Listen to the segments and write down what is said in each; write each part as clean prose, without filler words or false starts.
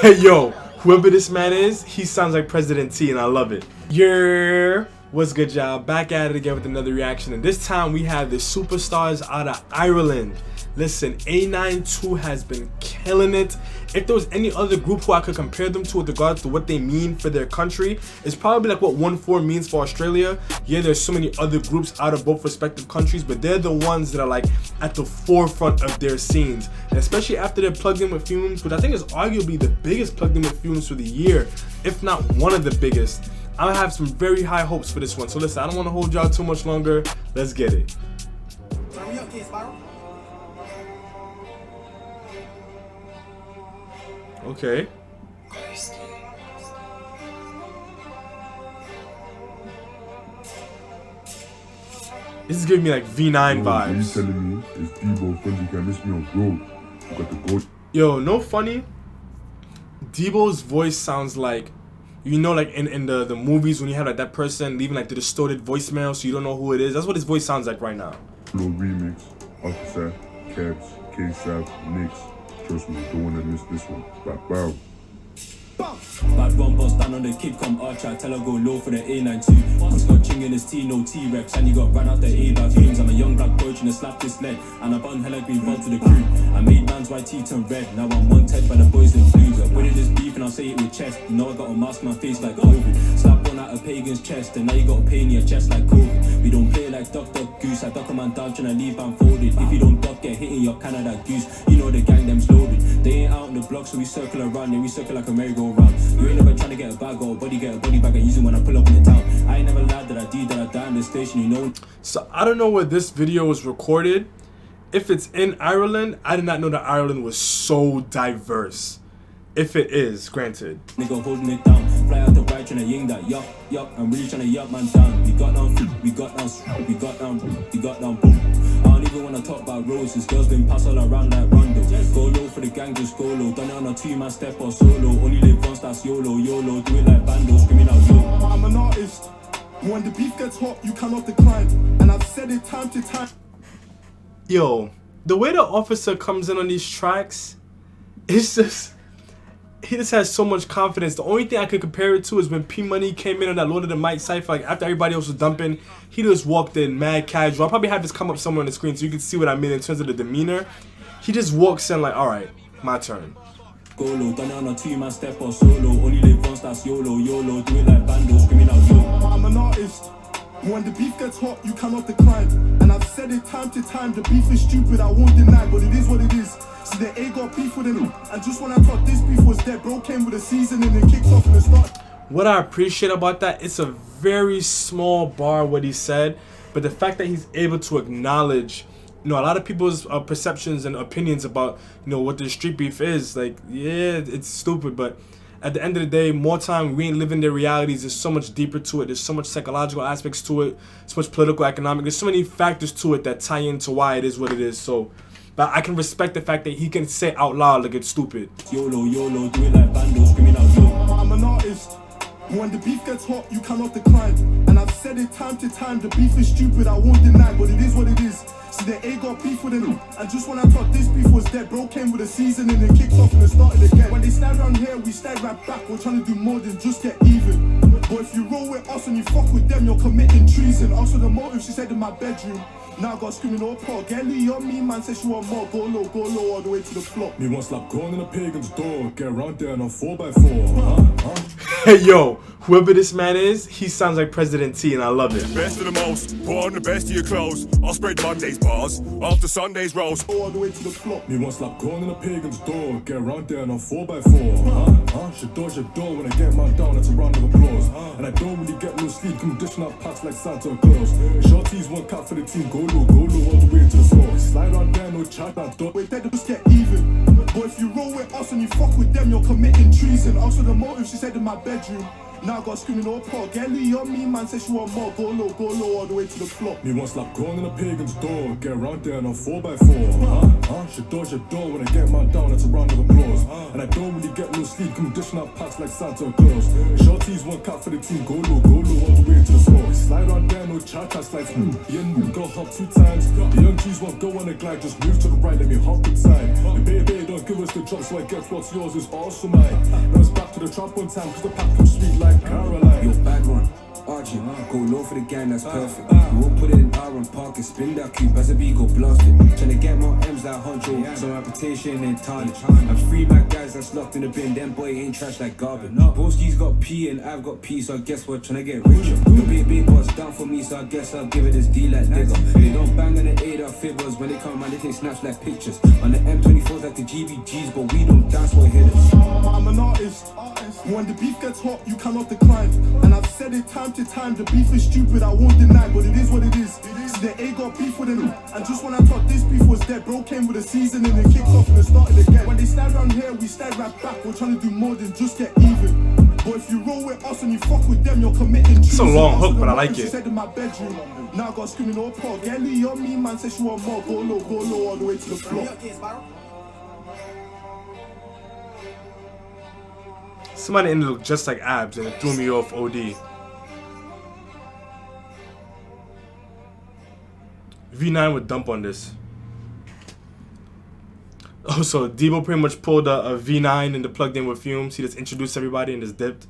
Hey yo, whoever this man is, he sounds like President T and I love it. What's good, y'all? Back at it again with another reaction, and this time we have the superstars out of Ireland. Listen, A92 has been killing it. If there was any other group who I could compare them to with regards to what they mean for their country, it's probably like what 1-4 means for Australia. Yeah, there's so many other groups out of both respective countries, but they're the ones that are like at the forefront of their scenes. And especially after they're plugged in with Fumes, which I think is arguably the biggest plugged in with Fumes for the year, if not one of the biggest. I have some very high hopes for this one. So listen, I don't want to hold y'all too much longer. Let's get it. Okay. This is giving me like V9 vibes. You telling me it's d.ovrkll can miss me on road? You got the goat. Yo, no funny. Debo's voice sounds like, you know, like in the movies when you have like that person leaving like the distorted voicemail so you don't know who it is. That's what his voice sounds like right now. Flow remix, Offica, Kebz, Ksav, Nikz. Trust me, don't wanna miss this one. Bow. Bad one boss down on the kid come archer, tell her go low for the A92. I'm got ching in his T, no T-Rex, and he got ran out the A by Fumes. I'm a young black boy trying to slap this leg, and I bun hella green bud to the crew. I made man's white tea turn red, now I'm wanted by the boys in blues. I winning this beef and I'll say it with chest. You know I got a mask my face like COVID. Slap one out a pagan's chest, and now you got a pain in your chest like COVID. We don't play like duck goose, I duck a man down trying to leave man folded. If you don't duck, get hit in your Canada goose. You know the gang them's loaded. They ain't out on the block, so we circle around, yeah, we circle like a merry-go-round. You ain't never trying to get a bag or a body, get a body bag and use it when I pull up in the town. I ain't never lied that I did that I die in the station, you know. So I don't know where this video was recorded. If it's in Ireland, I did not know that Ireland was so diverse. If it is, granted. Nigga holding it down, fly out the right trying to ying that yup, I'm really trying to yup man down. We got down, we got down, boom. I don't even wanna talk about roses, girls been passed all around like Rondo. Go low for the gang, just go low. Done it on a 2-man step or solo. Only live once, that's YOLO. Do it like Bando, screaming out yo. I'm an artist. When the beef gets hot, you cannot decline. And I've said it time to time. Yo, the way the officer comes in on these tracks, it's just, he just has so much confidence. The only thing I could compare it to is when P Money came in on that Lord of the Mic cypher. Like after everybody else was dumping, he just walked in mad casual. I'll probably have this come up somewhere on the screen so you can see what I mean in terms of the demeanor. He just walks in like, all right, my turn. Go low, done it on a 2-man step or solo. Only live once, that's YOLO. Do it like Bando, screaming out yo. I'm an artist. When the beef gets hot, you cannot decline. And I've said it time to time. The beef is stupid, I won't deny, but it is what it is. See, the A got beef with him. And just when I thought this beef was dead, bro came with a season and it kicks off in the start. What I appreciate about that, it's a very small bar what he said, but the fact that he's able to acknowledge, you know, a lot of people's perceptions and opinions about, you know, what the street beef is. Like, yeah, it's stupid, but at the end of the day, more time we ain't living their realities. There's so much deeper to it. There's so much psychological aspects to it. So much political, economic. There's so many factors to it that tie into why it is what it is. So, but I can respect the fact that he can say out loud like it's stupid. YOLO, do it like Bando, screaming out yo. I'm an artist. When the beef gets hot, you cannot decline. And I've said it time to time. The beef is stupid, I won't deny, but it is what it is. See, the A got beef with him. And just when I thought this beef was dead, bro came with a season and it kicks off and it started again. When they stand around here, we stand right back. We're trying to do more than just get even. But if you roll with us and you fuck with them, you're committing treason. Also the motive, she said in my bedroom. Now I got screaming all poor. Gelly on me, man, says she want more. Go low all the way to the floor. Me want slap corn in a pagan's door. Get around there on a 4x4. Hey yo, whoever this man is, he sounds like President T and I love it. Best of the most, put on the best of your clothes. I'll spread Monday's bars, after Sunday's rolls. All the way to the floor. Me want slap corn in a pagan's door. Get around there on a 4x4. She dodge your door when I get man down, that's a round of applause. And I don't really get no sleep, come dishing out packs like Santa Claus. Shorties one cat for the team, go low all the way to the floor. Slide on there, no chat, that dot. Wait, that just get even. But if you roll with us and you fuck with them, you're committing treason. Also the motive, she said in my bedroom. Now I got screaming all pot. Get Lee on me, man, says she want more. Go low all the way to the floor. Me once slap going in a pagan's door. Get around there on a 4x4. She door when I get man down, it's a round of applause. And I don't really get no sleep, come dishing out packs like Santa Claus. Shorties one cat for the team, go low all the way to the floor. Slide on there, no cha-cha slides. Yeah, go hop 2 times. The young G's won't go on a glide, just move to the right, let me hop inside. The baby don't give us the drop, so I guess what's yours is also mine. Now it's back to the trap one time, cause the pack comes sweet like Caroline. Yo, bad one. Archie, go low for the gang, that's perfect. We won't put it in R and park and spin that cube as a B go blast it. Tryna get more M's like Honcho, some reputation and tarnish. I'm free my guys that's locked in the bin, them boy ain't trash like garbage. Broski's got P and I've got P, so I guess we're tryna get richer. The big boss down for me, so I guess I'll give it this D like digger. They don't bang on the 8 fibers when they come around, they take snaps like pictures. On the M24s like the GBGs, but we don't dance for hitters. I'm an artist. When the beef gets hot, you cannot decline. And I've said it time to time, the beef is stupid, I won't deny, but it is what it is. See, the A got beef with him. And just when I thought this beef was dead, bro came with a season and it kicked off and it started again. When they stand around here, we stand right back. We're trying to do more than just get even. But if you roll with us and you fuck with them, you're committing treason. It's a long hook, but I like it. She said in my bedroom. Now I got screaming all pot. Get Lee on me, man, says she want more. Go low all the way to the floor. Somebody in it looked just like Abs and it threw me off OD. V9 would dump on this. Oh, so Debo pretty much pulled a V9 and plugged in with fumes. He just introduced everybody and just dipped.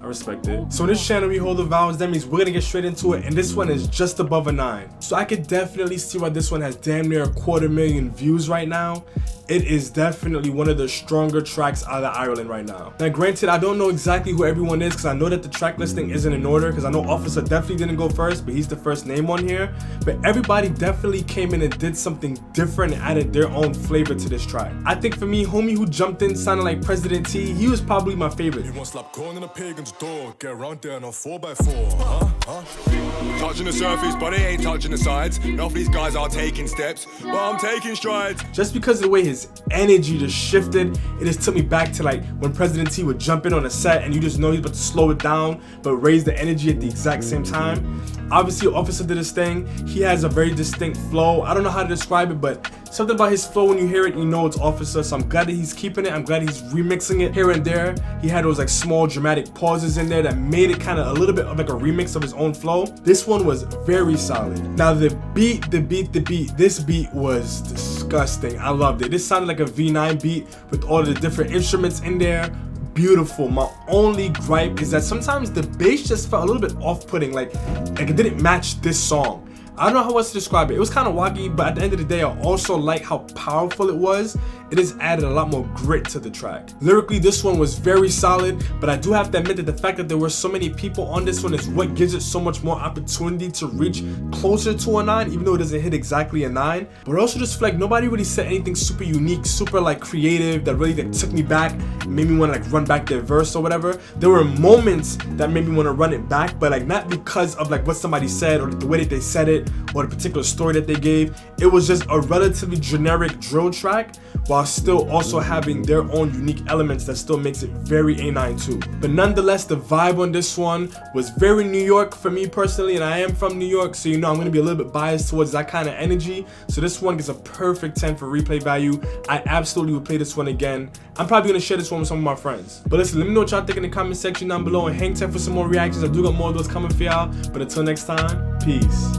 I respect it. So this channel we hold the vowels, that means we're gonna get straight into it, and this one is just above a 9. So I could definitely see why this one has damn near 250,000 views right now. It is definitely one of the stronger tracks out of Ireland right now. Now granted, I don't know exactly who everyone is because I know that the track listing isn't in order, because I know Offica definitely didn't go first, but he's the first name on here. But everybody definitely came in and did something different and added their own flavor to this track. I think for me, homie who jumped in sounding like President T, he was probably my favorite. You want slap corn in a pagan's door, get around there on a 4x4. Touching the surface, but it ain't touching the sides. Enough of these guys are taking steps, but I'm taking strides. Just because of the way his energy just shifted, it just took me back to like when President T would jump in on a set and you just know he's about to slow it down but raise the energy at the exact same time. Obviously Offica did his thing. He has a very distinct flow. I don't know how to describe it, but something about his flow, when you hear it, you know it's Offica. So I'm glad that he's keeping it. I'm glad he's remixing it here and there. He had those like small dramatic pauses in there that made it kind of a little bit of like a remix of his own flow. This one was very solid. Now the beat, this beat was disgusting. I loved it. This sounded like a V9 beat with all the different instruments in there. Beautiful. My only gripe is that sometimes the bass just felt a little bit off-putting, like it didn't match this song. I don't know how else to describe it. It was kind of waggy, but at the end of the day, I also like how powerful it was. It has added a lot more grit to the track. Lyrically, this one was very solid, but I do have to admit that the fact that there were so many people on this one is what gives it so much more opportunity to reach closer to a 9, even though it doesn't hit exactly a 9. But also just feel like nobody really said anything super unique, super like creative that really like took me back, made me want to like run back their verse or whatever. There were moments that made me want to run it back, but like not because of like what somebody said or the way that they said it or the particular story that they gave. It was just a relatively generic drill track while still also having their own unique elements that still makes it very A9 too. But nonetheless, the vibe on this one was very New York for me personally, and I am from New York, so you know I'm going to be a little bit biased towards that kind of energy. So this one gets a perfect 10 for replay value. I absolutely would play this one again. I'm probably going to share this one with some of my friends. But listen, let me know what y'all think in the comment section down below, and hang tight for some more reactions. I do got more of those coming for y'all. But until next time, peace.